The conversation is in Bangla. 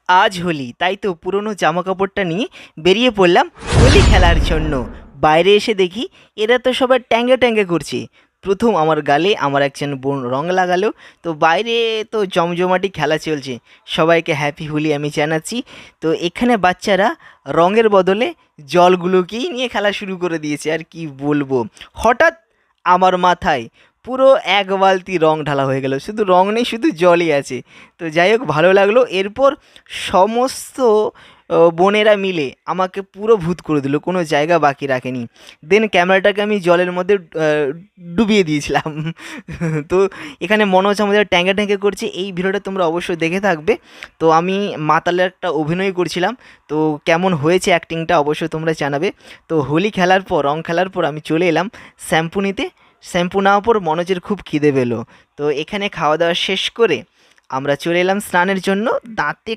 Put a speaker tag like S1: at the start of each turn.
S1: আজ হোলি, তাই তো পুরনো জামা কাপড়টা নিয়ে বেরিয়ে পড়লাম হোলি খেলার জন্য। বাইরে এসে দেখি এরা তো সবাই ট্যাঙ্গে ট্যাঙ্গে করছে। প্রথম আমার গালে আমার একজন বোন রং লাগালো। তো বাইরে তো জমজমাটি খেলা চলছে। সবাইকে হ্যাপি হোলি আমি জানাচ্ছি। তো এখানে বাচ্চারা রঙের বদলে জলগুলোকেই নিয়ে খেলা শুরু করে দিয়েছে, আর কি বলবো। হঠাৎ আমার মাথায় পুরো এক বালতি রং ঢালা হয়ে গেল, শুধু রং নেই, শুধু জলই আছে। তো যাই হোক, ভালো লাগলো। এরপর সমস্ত বোনেরা মিলে আমাকে পুরো ভূত করে দিল, কোনো জায়গা বাকি রাখেনি। দেন ক্যামেরাটাকে আমি জলের মধ্যে ডুবিয়ে দিয়েছিলাম। তো এখানে মনে হচ্ছে আমাদের ট্যাঙ্কে ট্যাঙ্কে করছে। এই ভিডিওটা তোমরা অবশ্যই দেখে থাকবে। তো আমি মাতালের একটা অভিনয় করছিলাম। তো কেমন হয়েছে অ্যাক্টিংটা অবশ্যই তোমরা জানাবে। তো হোলি খেলার পর, রং খেলার পর আমি চলে এলাম শ্যাম্পু নিতে। শ্যাম্পু নেওয়ার পর মনোজের খুব খিদে পেলো। তো এখানে খাওয়া দাওয়া শেষ করে আমরা চলে এলাম স্নানের জন্য। দাঁতে